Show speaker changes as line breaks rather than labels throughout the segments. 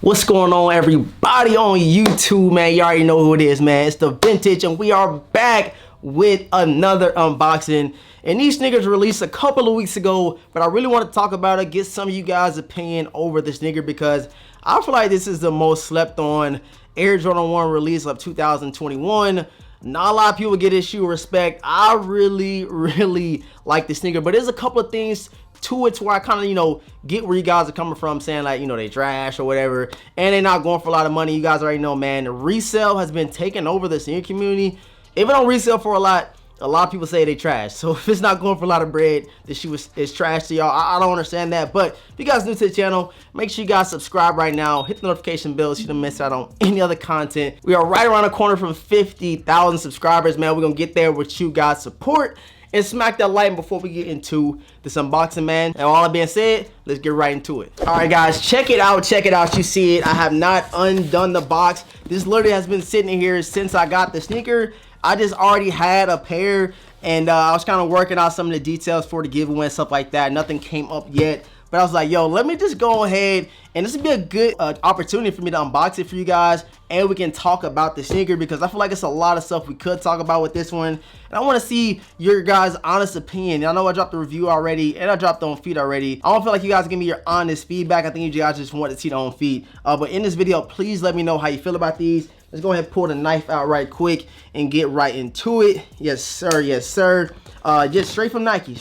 What's going on, everybody on YouTube, man? You already know who it is, man. It's the Vintage, and we are back with another unboxing. And these sneakers released a couple of weeks ago, but I really want to talk about it, get some of you guys' opinion over the sneaker, because I feel like this is the most slept on Air Jordan 1 release of 2021. Not a lot of people get this shoe respect. I really like the sneaker, but there's a couple of things to it to where I kind of, get where you guys are coming from, saying like, they trash or whatever, and they're not going for a lot of money. You guys already know, man, the resale has been taking over the sneaker community. If it don't resell for a lot of people say they trash. So if it's not going for a lot of bread, the shoe is trash to y'all. I don't understand that. But if you guys new to the channel, make sure you guys subscribe right now, hit the notification bell so you don't miss out on any other content. We are right around the corner from 50,000 subscribers, man. We're gonna get there with you guys' support. And smack that like before we get into this unboxing, man. And all that being said, let's get right into it. All right, guys, check it out. You see it. I have not undone the box. This literally has been sitting here since I got the sneaker. I just already had a pair, and I was kind of working out some of the details for the giveaway and stuff like that. Nothing came up yet, but I was like, yo, let me just go ahead, and this would be a good opportunity for me to unbox it for you guys, and we can talk about the sneaker, because I feel like it's a lot of stuff we could talk about with this one, and I want to see your guys' honest opinion. I know I dropped the review already, and I dropped the on feed already. I don't feel like you guys give me your honest feedback. I think you guys just want to see the on feed. But in this video, please let me know how you feel about these. Let's go ahead and pull the knife out right quick and get right into it. Yes, sir. Yes, sir. Just straight from Nike.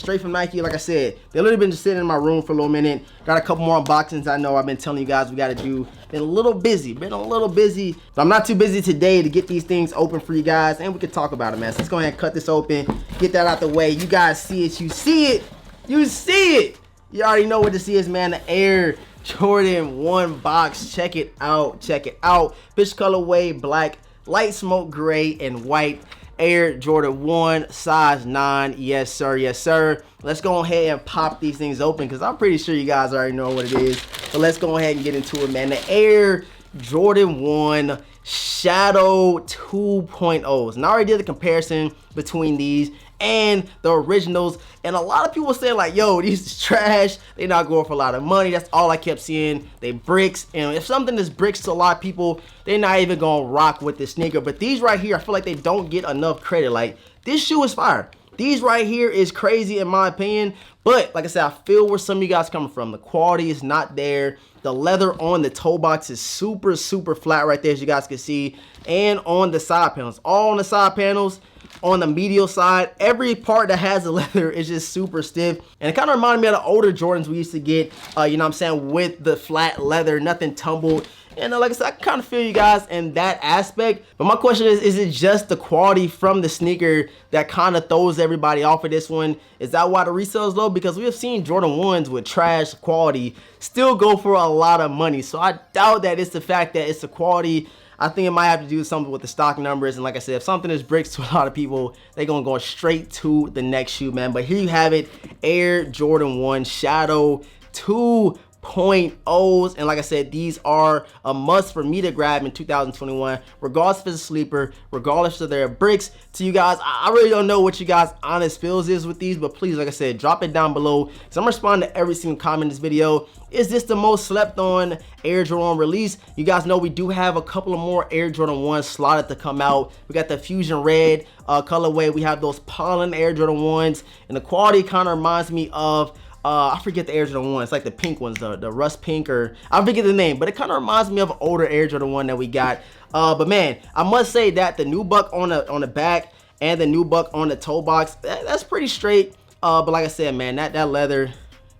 Like I said, they've literally been just sitting in my room for a little minute. Got a couple more unboxings I know I've been telling you guys we got to do. Been a little busy. But I'm not too busy today to get these things open for you guys, and we can talk about it, man. So let's go ahead and cut this open, get that out the way. You guys see it. You see it. You see it. You already know what this is, man. The Air Jordan 1 box. Check it out. Fish colorway, black, light smoke gray, and white. Air Jordan 1 size 9. Yes sir. Let's go ahead and pop these things open, because I'm pretty sure you guys already know what it is. So let's go ahead and get into it, man. The Air Jordan 1 Shadow 2.0s, and I already did the comparison between these and the originals, and a lot of people say like, yo, these is trash, they're not going for a lot of money. That's all I kept seeing. They bricks, and if something is bricks to a lot of people, they're not even gonna rock with the sneaker. But these right here, I feel like they don't get enough credit. Like, this shoe is fire. These right here is crazy in my opinion, but like I said, I feel where some of you guys coming from. The quality is not there. The leather on the toe box is super flat right there, as you guys can see, and on the side panels, all on the side panels. On the medial side, every part that has the leather is just super stiff, and it kind of reminded me of the older Jordans we used to get, with the flat leather, nothing tumbled. And like I said, I kind of feel you guys in that aspect. But my question is it just the quality from the sneaker that kind of throws everybody off of this one? Is that why the resale is low? Because we have seen Jordan 1s with trash quality still go for a lot of money. So I doubt that it's the fact that it's the quality. I think it might have to do something with the stock numbers. And like I said, if something is bricks to a lot of people, they're going to go straight to the next shoe, man. But here you have it, Air Jordan 1 Shadow 2.0s. And like I said, these are a must for me to grab in 2021, regardless if it's a sleeper, regardless if they're bricks. To you guys, I really don't know what you guys' honest feels is with these, but please, like I said, drop it down below, because I'm responding to every single comment in this video. Is this the most slept on Air Jordan 1 release? You guys know we do have a couple of more Air Jordan 1s slotted to come out. We got the Fusion Red colorway. We have those Pollen Air Jordan 1s, and the quality kind of reminds me of I forget the Air Jordan 1. It's like the pink ones, the rust pink, or I forget the name, but it kind of reminds me of an older Air Jordan 1 that we got. But man, I must say that the new buck on the back and the new buck on the toe box, that's pretty straight. But like I said, man, that leather,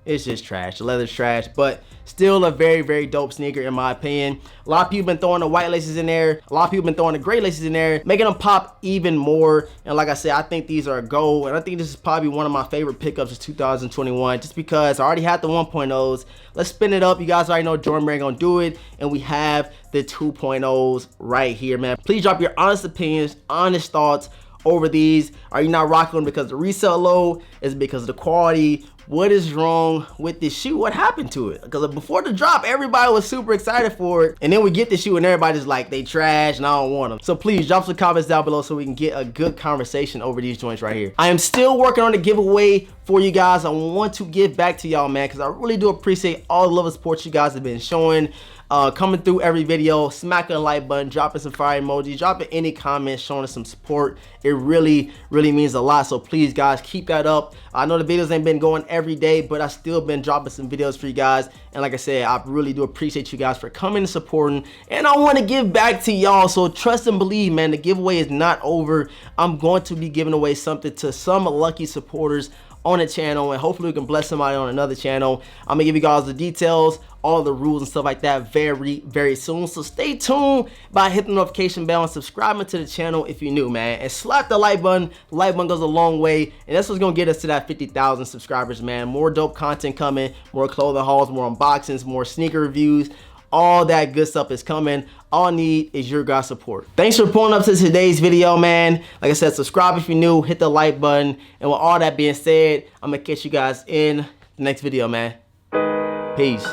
it's just trash. The leather's trash, but still a very dope sneaker in my opinion. A lot of people been throwing the white laces in there. A lot of people been throwing the gray laces in there, making them pop even more. And like I said, I think these are a go, and I think this is probably one of my favorite pickups of 2021, just because I already had the 1.0s. Let's spin it up. You guys already know Jordan Brand gonna do it, and we have the 2.0s right here, man. Please drop your honest opinions, honest thoughts over these. Are you not rocking them because the resale low? Is it because of the quality? What is wrong with this shoe? What happened to it? Because before the drop, everybody was super excited for it, and then we get the shoe and everybody's like, they trash and I don't want them. So please drop some comments down below so we can get a good conversation over these joints right here. I am still working on the giveaway for you guys. I want to give back to y'all, man, because I really do appreciate all the love and support you guys have been showing. coming through every video, smacking the like button, dropping some fire emojis, dropping any comments, showing us some support. It really means a lot. So please guys, keep that up. I know the videos ain't been going every day, but I still been dropping some videos for you guys. And like I said, I really do appreciate you guys for coming and supporting. And I want to give back to y'all. So trust and believe, man, the giveaway is not over. I'm going to be giving away something to some lucky supporters on the channel, and hopefully we can bless somebody on another channel. I'm gonna give you guys the details, all the rules and stuff like that very soon. So stay tuned by hitting the notification bell and subscribing to the channel if you're new, man. And slap the like button. The like button goes a long way, and that's what's gonna get us to that 50,000 subscribers, man. More dope content coming, more clothing hauls, more unboxings, more sneaker reviews. All that good stuff is coming. All I need is your guys' support. Thanks for pulling up to today's video, man. Like I said, subscribe if you're new, hit the like button. And with all that being said, I'm gonna catch you guys in the next video, man. Peace.